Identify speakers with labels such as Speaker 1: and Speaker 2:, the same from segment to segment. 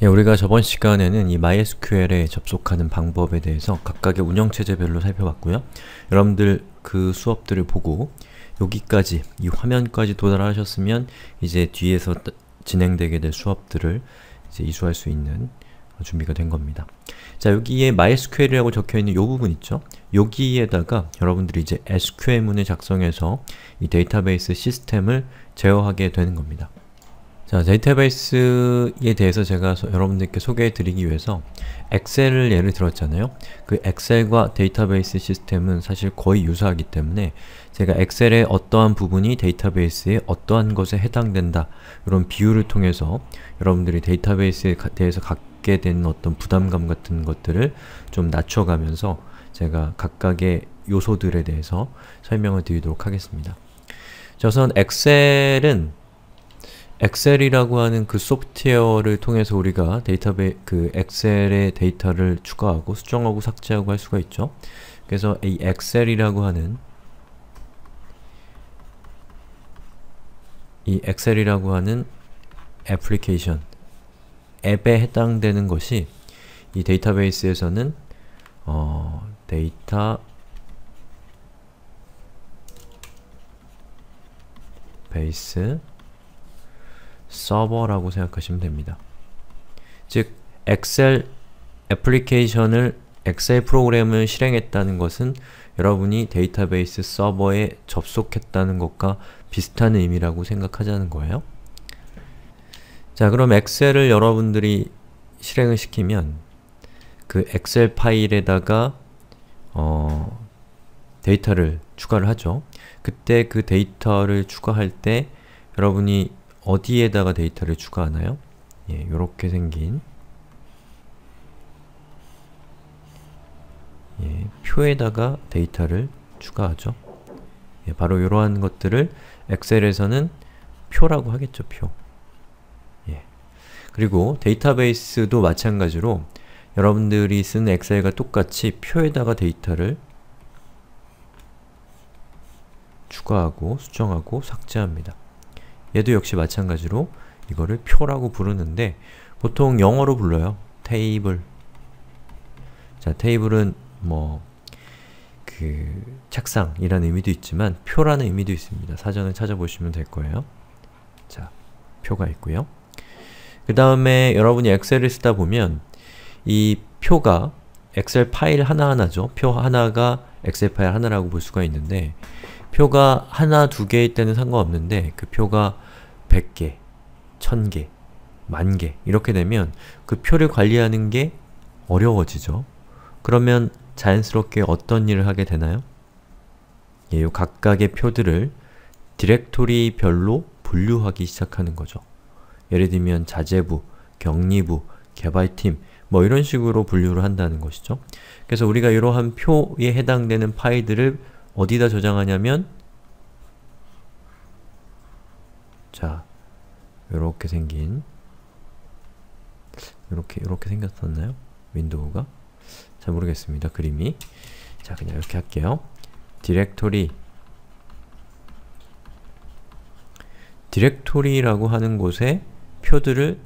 Speaker 1: 우리가 저번 시간에는 이 MySQL에 접속하는 방법에 대해서 각각의 운영체제별로 살펴봤고요. 여러분들 그 수업들을 보고 여기까지, 이 화면까지 도달하셨으면 이제 뒤에서 진행되게 될 수업들을 이제 이수할 수 있는 준비가 된 겁니다. 자, 여기에 MySQL이라고 적혀있는 이 부분 있죠? 여기에다가 여러분들이 이제 SQL문을 작성해서 이 데이터베이스 시스템을 제어하게 되는 겁니다. 자, 데이터베이스에 대해서 제가 여러분들께 소개해드리기 위해서 엑셀을 예를 들었잖아요. 그 엑셀과 데이터베이스 시스템은 사실 거의 유사하기 때문에 제가 엑셀의 어떠한 부분이 데이터베이스의 어떠한 것에 해당된다, 이런 비유를 통해서 여러분들이 데이터베이스에 대해서 갖게 되는 어떤 부담감 같은 것들을 좀 낮춰가면서 제가 각각의 요소들에 대해서 설명을 드리도록 하겠습니다. 자, 우선 엑셀이라고 하는 그 소프트웨어를 통해서 우리가 그 엑셀의 데이터를 추가하고 수정하고 삭제하고 할 수가 있죠. 그래서 이 엑셀이라고 하는 애플리케이션, 앱에 해당되는 것이 이 데이터베이스에서는 데이터베이스 서버라고 생각하시면 됩니다. 즉, 엑셀 애플리케이션을, 엑셀 프로그램을 실행했다는 것은 여러분이 데이터베이스 서버에 접속했다는 것과 비슷한 의미라고 생각하자는 거예요. 자, 그럼 엑셀을 여러분들이 실행을 시키면 그 엑셀 파일에다가 데이터를 추가를 하죠. 그때 그 데이터를 추가할 때 여러분이 어디에다가 데이터를 추가하나요? 예, 요렇게 생긴 표에다가 데이터를 추가하죠. 예, 바로 이러한 것들을 엑셀에서는 표라고 하겠죠, 표. 예. 그리고 데이터베이스도 마찬가지로 여러분들이 쓰는 엑셀과 똑같이 표에다가 데이터를 추가하고 수정하고 삭제합니다. 얘도 역시 마찬가지로 이거를 표라고 부르는데 보통 영어로 불러요. 테이블. 자, 테이블은 책상이라는 의미도 있지만 표라는 의미도 있습니다. 사전을 찾아보시면 될 거예요. 자, 표가 있고요. 그 다음에 여러분이 엑셀을 쓰다 보면 이 표가 엑셀 파일 하나하나죠. 표 하나가 엑셀 파일 하나라고 볼 수가 있는데 표가 하나, 두 개일 때는 상관없는데 그 표가 100개, 1000개, 10,000개 이렇게 되면 그 표를 관리하는 게 어려워지죠. 그러면 자연스럽게 어떤 일을 하게 되나요? 예, 요 각각의 표들을 디렉토리별로 분류하기 시작하는 거죠. 예를 들면 자재부, 격리부, 개발팀 이런 식으로 분류를 한다는 것이죠. 그래서 우리가 이러한 표에 해당되는 파일들을 어디다 저장하냐면 자, 요렇게 생긴 요렇게 생겼었나요? 윈도우가? 잘 모르겠습니다, 그림이. 자, 그냥 이렇게 할게요. 디렉토리라고 하는 곳에 표들을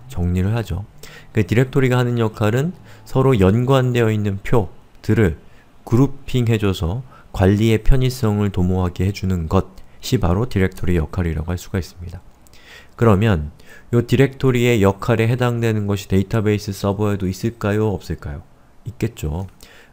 Speaker 1: 정리를 하죠. 그 디렉토리가 하는 역할은 서로 연관되어 있는 표들을 그룹핑해줘서 관리의 편의성을 도모하게 해주는 것이 바로 디렉토리의 역할이라고 할 수가 있습니다. 그러면 이 디렉토리의 역할에 해당되는 것이 데이터베이스 서버에도 있을까요? 없을까요? 있겠죠.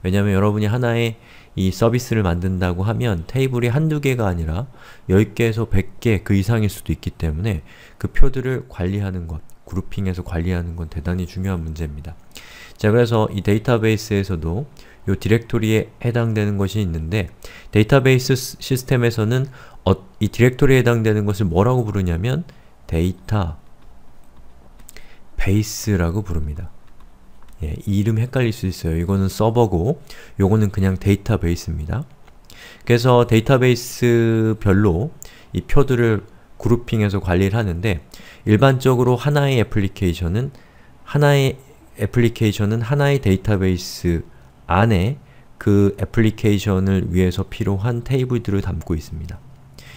Speaker 1: 왜냐하면 여러분이 하나의 이 서비스를 만든다고 하면 테이블이 한두 개가 아니라 10개에서 100개 그 이상일 수도 있기 때문에 그 표들을 관리하는 것, 그룹핑해서 관리하는 건 대단히 중요한 문제입니다. 자, 그래서 이 데이터베이스에서도 이 디렉토리에 해당되는 것이 있는데 데이터베이스 시스템에서는 이 디렉토리에 해당되는 것을 뭐라고 부르냐면 데이터베이스라고 부릅니다. 예, 이 이름 헷갈릴 수 있어요. 이거는 서버고 요거는 그냥 데이터베이스입니다. 그래서 데이터베이스별로 이 표들을 그룹핑해서 관리를 하는데 일반적으로 하나의 애플리케이션은 하나의 데이터베이스 안에 그 애플리케이션을 위해서 필요한 테이블들을 담고 있습니다.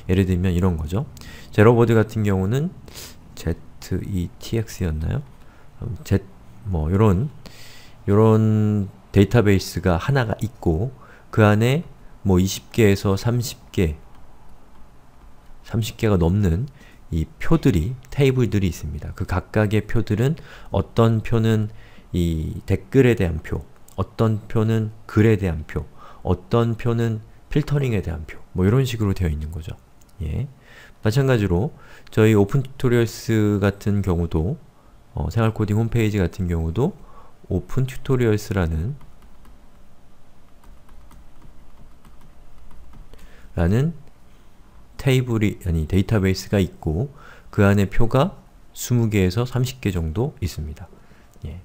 Speaker 1: 예를 들면 이런 거죠. 제로보드 같은 경우는 ZETX였나요? 뭐 요런 데이터베이스가 하나가 있고 그 안에 뭐 20개에서 30개가 넘는 이 표들이, 테이블들이 있습니다. 그 각각의 표들은 어떤 표는 이 댓글에 대한 표, 어떤 표는 글에 대한 표, 어떤 표는 필터링에 대한 표, 뭐 이런 식으로 되어 있는 거죠. 예. 마찬가지로 저희 오픈 튜토리얼스 같은 경우도 생활코딩 홈페이지 같은 경우도 오픈 튜토리얼스라는 테이블이, 아니 데이터베이스가 있고 그 안에 표가 20개에서 30개 정도 있습니다. 예.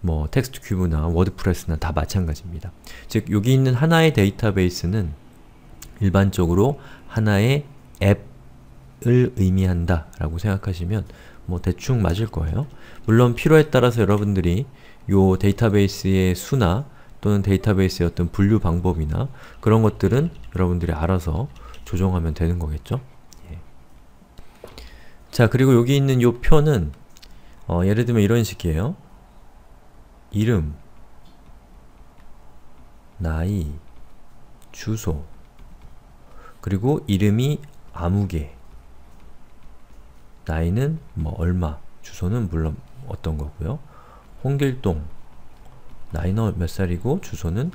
Speaker 1: 뭐 텍스트 큐브나 워드프레스나 다 마찬가지입니다. 즉 여기 있는 하나의 데이터베이스는 일반적으로 하나의 앱을 의미한다 라고 생각하시면 뭐 대충 맞을 거예요. 물론 필요에 따라서 여러분들이 요 데이터베이스의 수나 또는 데이터베이스의 어떤 분류 방법이나 그런 것들은 여러분들이 알아서 조정하면 되는 거겠죠? 예. 자, 그리고 여기 있는 요 표는 예를 들면 이런 식이에요. 이름, 나이, 주소, 그리고 이름이 아무개, 나이는 뭐 얼마, 주소는 물론 어떤 거고요. 홍길동, 나이는 몇 살이고 주소는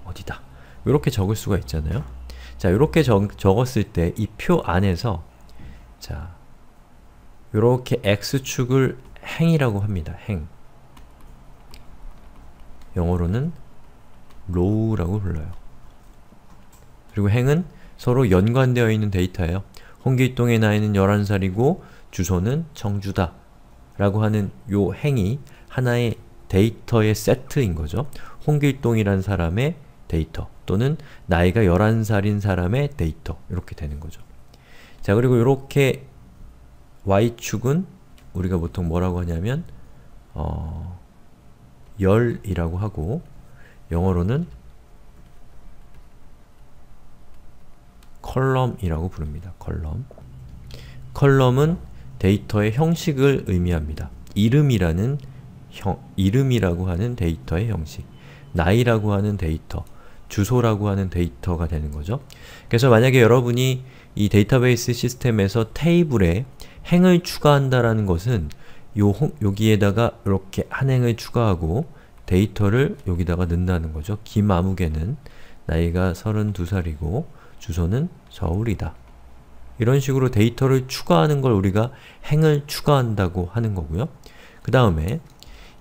Speaker 1: 어디다. 이렇게 적을 수가 있잖아요. 자, 이렇게 적었을 때 이 표 안에서 자, 요렇게 x축을 행이라고 합니다. 행. 영어로는 row라고 불러요. 그리고 행은 서로 연관되어 있는 데이터예요. 홍길동의 나이는 11살이고 주소는 청주다 라고 하는 요 행이 하나의 데이터의 세트인 거죠. 홍길동이란 사람의 데이터 또는 나이가 11살인 사람의 데이터 이렇게 되는 거죠. 자, 그리고 이렇게 y축은 우리가 보통 뭐라고 하냐면 열이라고 하고 영어로는 컬럼이라고 부릅니다. 컬럼은 데이터의 형식을 의미합니다. 이름이라고 하는 데이터의 형식, 나이라고 하는 데이터, 주소라고 하는 데이터가 되는 거죠. 그래서 만약에 여러분이 이 데이터베이스 시스템에서 테이블에 행을 추가한다라는 것은 여기에다가 이렇게 한 행을 추가하고 데이터를 여기다가 넣는다는 거죠. 김아무개는 나이가 32살이고 주소는 서울이다. 이런 식으로 데이터를 추가하는 걸 우리가 행을 추가한다고 하는 거고요. 그 다음에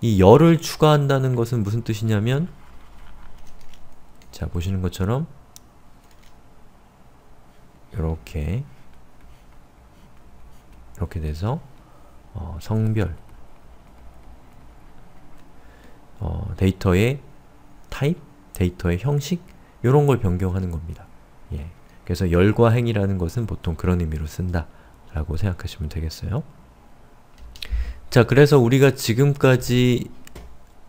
Speaker 1: 이 열을 추가한다는 것은 무슨 뜻이냐면 자, 보시는 것처럼 이렇게 돼서 성별, 데이터의 타입, 데이터의 형식 이런 걸 변경하는 겁니다. 예. 그래서 열과 행이라는 것은 보통 그런 의미로 쓴다 라고 생각하시면 되겠어요. 자, 그래서 우리가 지금까지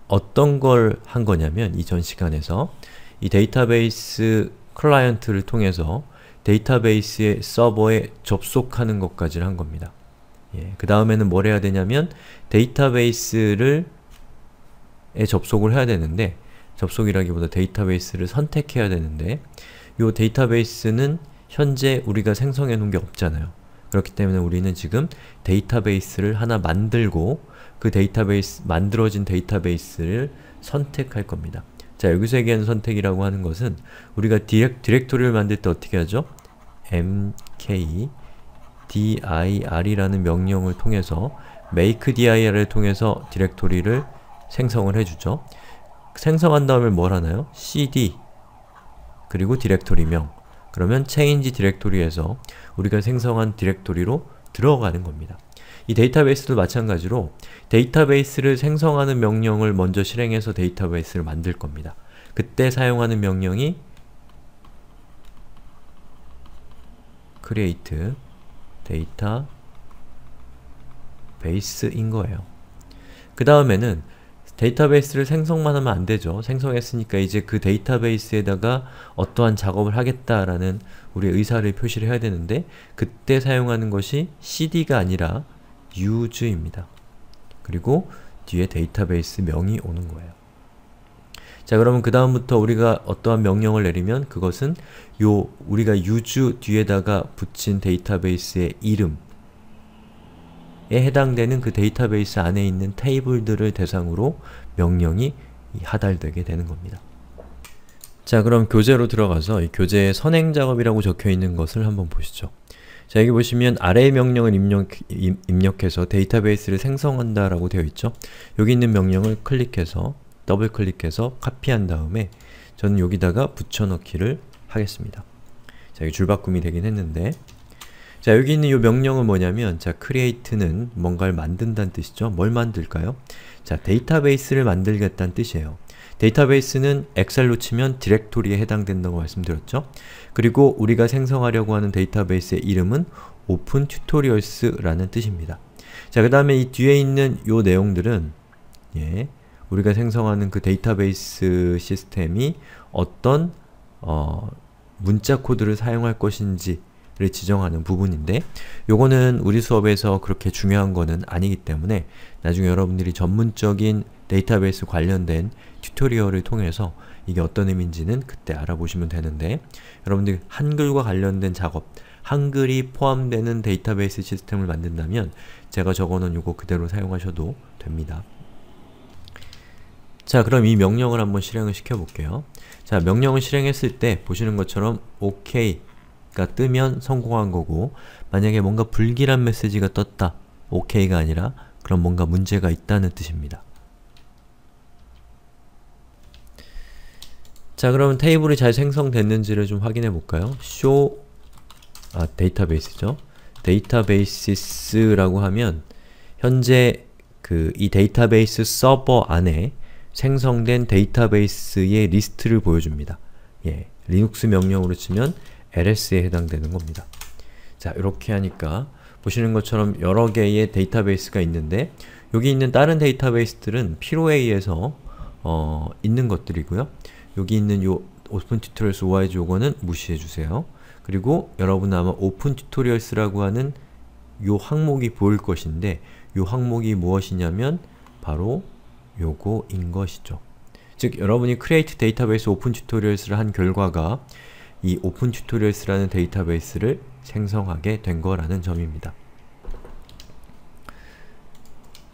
Speaker 1: 어떤 걸 한 거냐면 이전 시간에서 이 데이터베이스 클라이언트를 통해서 데이터베이스의 서버에 접속하는 것까지를 한 겁니다. 예, 그 다음에는 뭘 해야 되냐면 데이터베이스에 접속을 해야 되는데 접속이라기보다 데이터베이스를 선택해야 되는데 이 데이터베이스는 현재 우리가 생성해 놓은 게 없잖아요. 그렇기 때문에 우리는 지금 데이터베이스를 하나 만들고 그 만들어진 데이터베이스를 선택할 겁니다. 자, 여기서 얘기하는 선택이라고 하는 것은 우리가 디렉토리를 만들 때 어떻게 하죠? mkdir이라는 명령을 통해서 makedir을 통해서 디렉토리를 생성을 해주죠. 생성한 다음에 뭘 하나요? cd 그리고 디렉토리명, 그러면 change 디렉토리에서 우리가 생성한 디렉토리로 들어가는 겁니다. 이 데이터베이스도 마찬가지로 데이터베이스를 생성하는 명령을 먼저 실행해서 데이터베이스를 만들 겁니다. 그때 사용하는 명령이 create database인 거예요. 그 다음에는 데이터베이스를 생성만 하면 안 되죠. 생성했으니까 이제 그 데이터베이스에다가 어떠한 작업을 하겠다라는 우리의 의사를 표시를 해야 되는데 그때 사용하는 것이 cd가 아니라 use입니다. 그리고 뒤에 데이터베이스 명이 오는 거예요. 자, 그러면 그 다음부터 우리가 어떠한 명령을 내리면 그것은 우리가 use 뒤에다가 붙인 데이터베이스의 이름에 해당되는 그 데이터베이스 안에 있는 테이블들을 대상으로 명령이 하달되게 되는 겁니다. 자, 그럼 교재로 들어가서 이 교재에 선행작업이라고 적혀있는 것을 한번 보시죠. 자, 여기 보시면 아래의 명령을 입력해서 데이터베이스를 생성한다 라고 되어 있죠. 여기 있는 명령을 클릭해서 더블 클릭해서 카피한 다음에 저는 여기다가 붙여넣기를 하겠습니다. 자, 여기 줄바꿈이 되긴 했는데, 자, 여기 있는 이 명령은 뭐냐면, 자, create는 뭔가를 만든다는 뜻이죠. 뭘 만들까요? 자, 데이터베이스를 만들겠다는 뜻이에요. 데이터베이스는 엑셀로 치면 디렉토리에 해당된다고 말씀드렸죠. 그리고 우리가 생성하려고 하는 데이터베이스의 이름은 opentutorials라는 뜻입니다. 자, 그 다음에 이 뒤에 있는 요 내용들은 우리가 생성하는 그 데이터베이스 시스템이 어떤 문자 코드를 사용할 것인지를 지정하는 부분인데, 요거는 우리 수업에서 그렇게 중요한 거는 아니기 때문에 나중에 여러분들이 전문적인 데이터베이스 관련된 튜토리얼을 통해서 이게 어떤 의미인지는 그때 알아보시면 되는데, 여러분들이 한글과 관련된 작업, 한글이 포함되는 데이터베이스 시스템을 만든다면 제가 적어놓은 요거 그대로 사용하셔도 됩니다. 자, 그럼 이 명령을 한번 실행을 시켜볼게요. 자, 명령을 실행했을 때 보시는 것처럼 OK가 뜨면 성공한 거고, 만약에 뭔가 불길한 메시지가 떴다, OK가 아니라, 그럼 뭔가 문제가 있다는 뜻입니다. 자, 그러면 테이블이 잘 생성됐는지를 좀 확인해 볼까요? show 데이터베이스죠. 데이터베이시스라고 하면 현재 이 데이터베이스 서버 안에 생성된 데이터베이스의 리스트를 보여줍니다. 리눅스 명령으로 치면 ls에 해당되는 겁니다. 자, 이렇게 하니까 보시는 것처럼 여러 개의 데이터베이스가 있는데, 여기 있는 다른 데이터베이스들은 필요에 의해서 있는 것들이고요. 여기 있는 요 opentutorials org 요거는 무시해주세요. 그리고 여러분은 아마 opentutorials라고 하는 요 항목이 보일 것인데, 요 항목이 무엇이냐면 바로 요거인 것이죠. 즉, 여러분이 create database opentutorials를 한 결과가 이 opentutorials라는 데이터베이스를 생성하게 된 거라는 점입니다.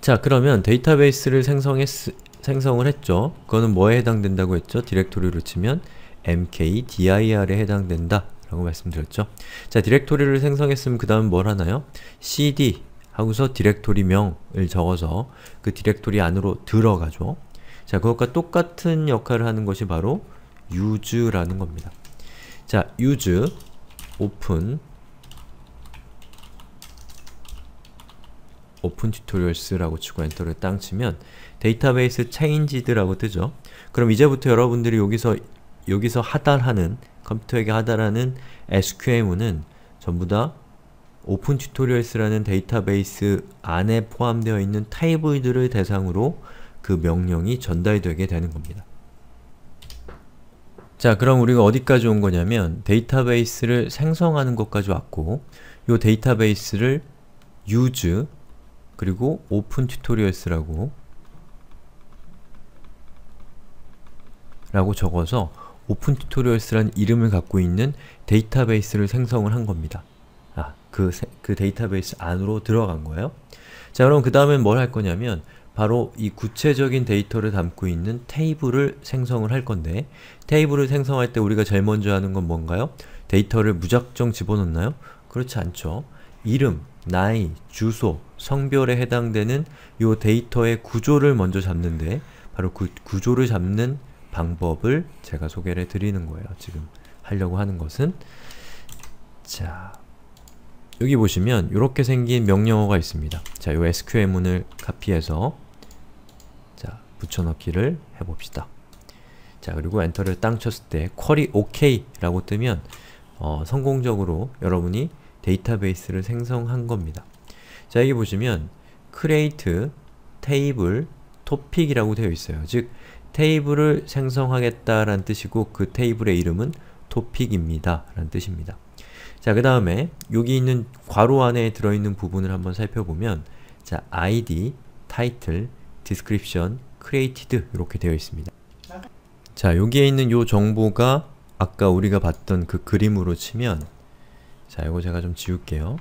Speaker 1: 자, 그러면 데이터베이스를 생성을 했죠. 그거는 뭐에 해당된다고 했죠? 디렉토리로 치면 mkdir에 해당된다 라고 말씀드렸죠. 자, 디렉토리를 생성했으면 그 다음 뭘 하나요? cd 하고서 디렉토리 명을 적어서 그 디렉토리 안으로 들어가죠. 자, 그것과 똑같은 역할을 하는 것이 바로 use라는 겁니다. 자, use opentutorials라고 치고 엔터를 땅 치면 데이터베이스 changed라고 뜨죠. 그럼 이제부터 여러분들이 여기서 하달하는, 컴퓨터에게 하달하는 SQL문은 전부 다 opentutorials라는 데이터베이스 안에 포함되어 있는 테이블들을 대상으로 그 명령이 전달되게 되는 겁니다. 자, 그럼 우리가 어디까지 온 거냐면 데이터베이스를 생성하는 것까지 왔고, 요 데이터베이스를 use 그리고 opentutorials라고 적어서 opentutorials라는 이름을 갖고 있는 데이터베이스를 생성을 한 겁니다. 그 데이터베이스 안으로 들어간 거예요. 자, 그럼 그 다음엔 뭘 할 거냐면 바로 이 구체적인 데이터를 담고 있는 테이블을 생성을 할 건데, 테이블을 생성할 때 우리가 제일 먼저 하는 건 뭔가요? 데이터를 무작정 집어넣나요? 그렇지 않죠. 이름, 나이, 주소, 성별에 해당되는 요 데이터의 구조를 먼저 잡는데, 바로 그 구조를 잡는 방법을 제가 소개를 해드리는 거예요. 지금 하려고 하는 것은. 자, 여기 보시면 이렇게 생긴 명령어가 있습니다. 자, 요 SQL문을 카피해서 자, 붙여넣기를 해봅시다. 자, 그리고 엔터를 땅 쳤을 때 query OK 라고 뜨면 성공적으로 여러분이 데이터베이스를 생성한 겁니다. 자, 여기 보시면 create table topic이라고 되어 있어요. 즉, 테이블을 생성하겠다라는 뜻이고 그 테이블의 이름은 topic입니다 라는 뜻입니다. 자, 그 다음에 여기 있는 괄호 안에 들어있는 부분을 한번 살펴보면 자, id, title, description, created 이렇게 되어 있습니다. 자, 여기에 있는 요 정보가 아까 우리가 봤던 그 그림으로 치면, 자, 이거 제가 좀 지울게요.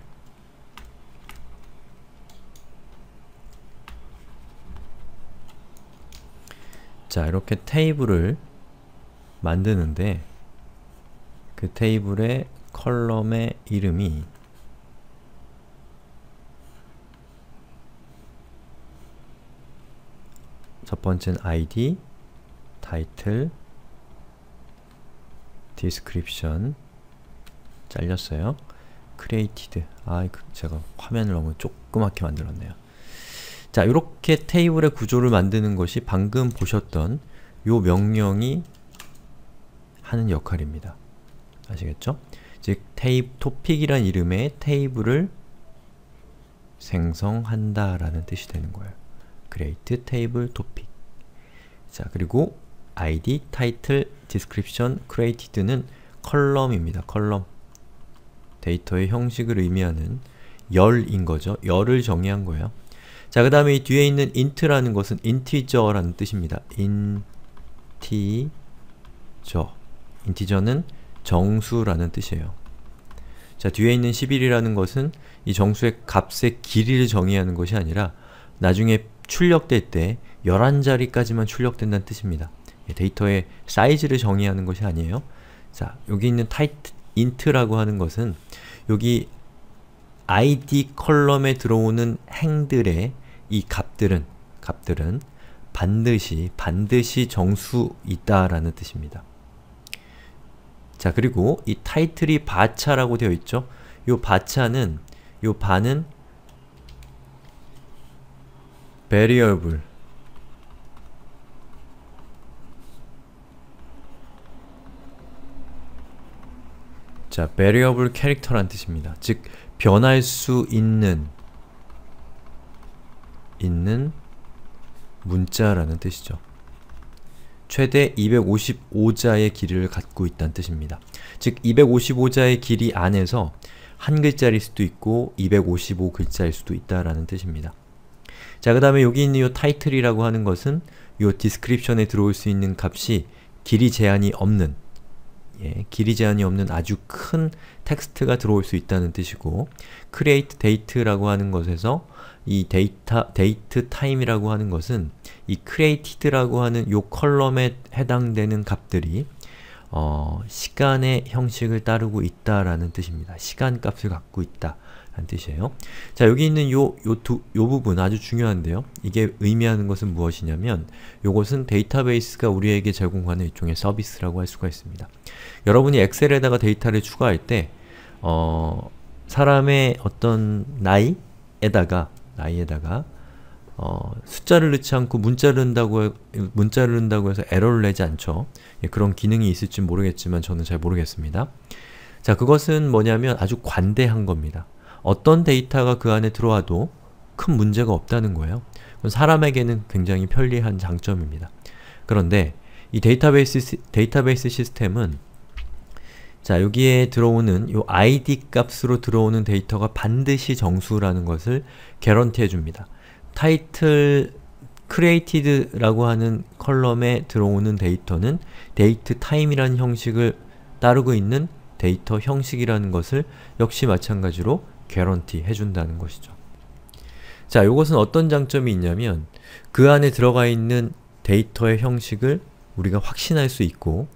Speaker 1: 자, 이렇게 테이블을 만드는데 그 테이블의 컬럼의 이름이 첫 번째는 id, title, description 잘렸어요. created. 제가 화면을 너무 조그맣게 만들었네요. 자, 이렇게 테이블의 구조를 만드는 것이 방금 보셨던 요 명령이 하는 역할입니다. 아시겠죠? 즉, topic 이란 이름의 테이블을 생성한다 라는 뜻이 되는 거예요. create table topic. 자, 그리고 id, title, description, created는 컬럼입니다. 컬럼. 데이터의 형식을 의미하는 열인 거죠. 열을 정의한 거예요. 자, 그 다음에 이 뒤에 있는 int라는 것은 integer라는 뜻입니다. integer는 정수라는 뜻이에요. 자, 뒤에 있는 11이라는 것은 이 정수의 값의 길이를 정의하는 것이 아니라 나중에 출력될 때 11자리까지만 출력된다는 뜻입니다. 데이터의 사이즈를 정의하는 것이 아니에요. 자, 여기 있는 int라고 하는 것은 여기 id 컬럼에 들어오는 행들의 이 값들은 반드시 정수 있다라는 뜻입니다. 자, 그리고 이 title이 바차라고 되어 있죠? 요 바차는, 요 바는 variable, 자, variable character란 뜻입니다. 즉, 변할 수 있는 문자라는 뜻이죠. 최대 255자의 길이를 갖고 있다는 뜻입니다. 즉, 255자의 길이 안에서 한 글자일 수도 있고 255글자일 수도 있다라는 뜻입니다. 자, 그 다음에 여기 있는 요 title이라고 하는 것은 요 description에 들어올 수 있는 값이 길이 제한이 없는 아주 큰 텍스트가 들어올 수 있다는 뜻이고, create date라고 하는 것에서 이 date time이라고 하는 것은 이 created라고 하는 요 컬럼에 해당되는 값들이 시간의 형식을 따르고 있다라는 뜻입니다. 시간값을 갖고 있다 라는 뜻이에요. 자, 여기 있는 요 부분 아주 중요한데요. 이게 의미하는 것은 무엇이냐면, 요것은 데이터베이스가 우리에게 제공하는 일종의 서비스라고 할 수가 있습니다. 여러분이 엑셀에다가 데이터를 추가할 때 사람의 어떤 나이에다가 숫자를 넣지 않고 문자를 넣는다고 해서 에러를 내지 않죠. 그런 기능이 있을지 모르겠지만 저는 잘 모르겠습니다. 자, 그것은 뭐냐면 아주 관대한 겁니다. 어떤 데이터가 그 안에 들어와도 큰 문제가 없다는 거예요. 사람에게는 굉장히 편리한 장점입니다. 그런데 이 데이터베이스 시스템은, 자, 여기에 들어오는 요 id 값으로 들어오는 데이터가 반드시 정수라는 것을 개런티 해줍니다. title created라고 하는 컬럼에 들어오는 데이터는 date time이라는 형식을 따르고 있는 데이터 형식이라는 것을 역시 마찬가지로 개런티 해준다는 것이죠. 자, 요것은 어떤 장점이 있냐면, 그 안에 들어가 있는 데이터의 형식을 우리가 확신할 수 있고,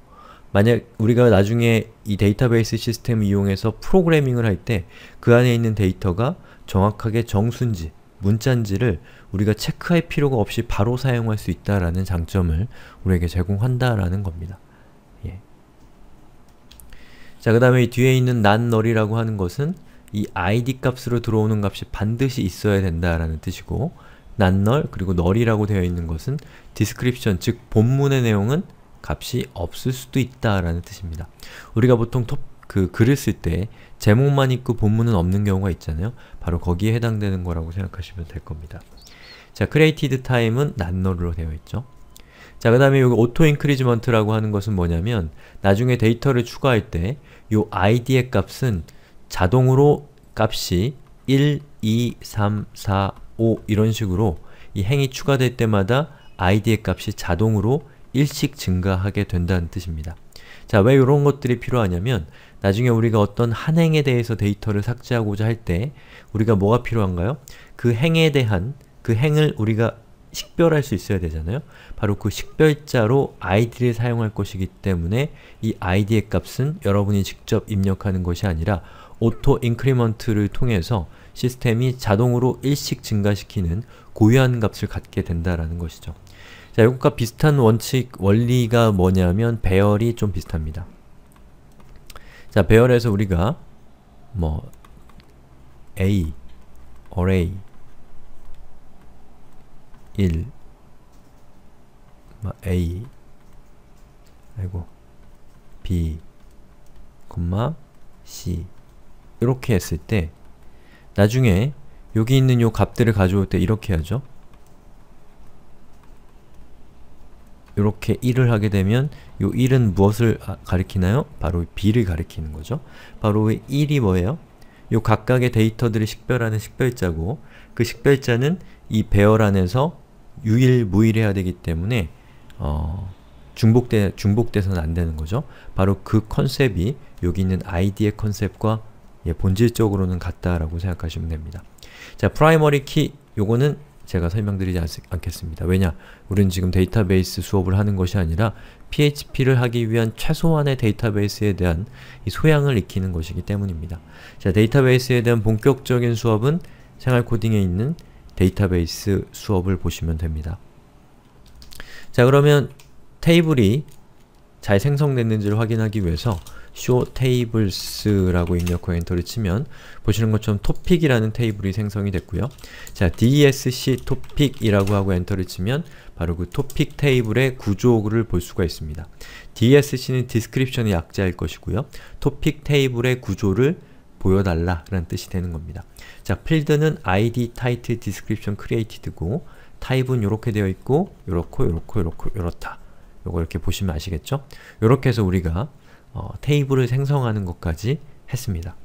Speaker 1: 만약 우리가 나중에 이 데이터베이스 시스템을 이용해서 프로그래밍을 할 때 그 안에 있는 데이터가 정확하게 정수인지 문자인지를 우리가 체크할 필요가 없이 바로 사용할 수 있다라는 장점을 우리에게 제공한다라는 겁니다. 자, 그 다음에 이 뒤에 있는 not null이라고 하는 것은 이 id 값으로 들어오는 값이 반드시 있어야 된다라는 뜻이고, not null 그리고 null이라고 되어 있는 것은 description, 즉 본문의 내용은 값이 없을 수도 있다라는 뜻입니다. 우리가 보통 글을 쓸 때 제목만 있고 본문은 없는 경우가 있잖아요. 바로 거기에 해당되는 거라고 생각하시면 될 겁니다. 자, created time은 not null로 되어 있죠. 자, 그 다음에 여기 auto increasement라고 하는 것은 뭐냐면, 나중에 데이터를 추가할 때 요 id의 값은 자동으로 값이 1, 2, 3, 4, 5 이런 식으로 이 행이 추가될 때마다 id의 값이 자동으로 1씩 증가하게 된다는 뜻입니다. 자, 왜 이런 것들이 필요하냐면 나중에 우리가 어떤 한 행에 대해서 데이터를 삭제하고자 할 때 우리가 뭐가 필요한가요? 그 행에 대한 그 행을 우리가 식별할 수 있어야 되잖아요. 바로 그 식별자로 id를 사용할 것이기 때문에 이 id의 값은 여러분이 직접 입력하는 것이 아니라 auto increment를 통해서 시스템이 자동으로 1씩 증가시키는 고유한 값을 갖게 된다라는 것이죠. 자, 이것과 비슷한 원리가 뭐냐면 배열이 좀 비슷합니다. 자, 배열에서 우리가 뭐 A, array 1, A, B, C 이렇게 했을 때 나중에 여기 있는 요 값들을 가져올 때 이렇게 하죠. 이렇게 1을 하게 되면 요 1은 무엇을 가리키나요? 바로 B를 가리키는 거죠. 바로 1이 뭐예요? 요 각각의 데이터들을 식별하는 식별자고 그 식별자는 이 배열 안에서 유일, 무일해야 되기 때문에 중복돼서는 안 되는 거죠. 바로 그 컨셉이 여기 있는 id의 컨셉과 본질적으로는 같다라고 생각하시면 됩니다. 자, 프라이머리 키 요거는 제가 설명드리지 않겠습니다. 왜냐? 우리는 지금 데이터베이스 수업을 하는 것이 아니라 PHP를 하기 위한 최소한의 데이터베이스에 대한 이 소양을 익히는 것이기 때문입니다. 자, 데이터베이스에 대한 본격적인 수업은 생활 코딩에 있는 데이터베이스 수업을 보시면 됩니다. 자, 그러면 테이블이 잘 생성됐는지를 확인하기 위해서 show tables라고 입력하고 엔터를 치면 보시는 것처럼 topic이라는 테이블이 생성이 됐고요. 자, dsc topic이라고 하고 엔터를 치면 바로 그 topic 테이블의 구조를 볼 수가 있습니다. dsc는 description의 약자일 것이고요. topic 테이블의 구조를 보여달라 라는 뜻이 되는 겁니다. 자, 필드는 id, title, description, created고 타입은 요렇게 되어 있고 요렇다. 요거 이렇게 보시면 아시겠죠? 요렇게 해서 우리가 테이블을 생성하는 것까지 했습니다.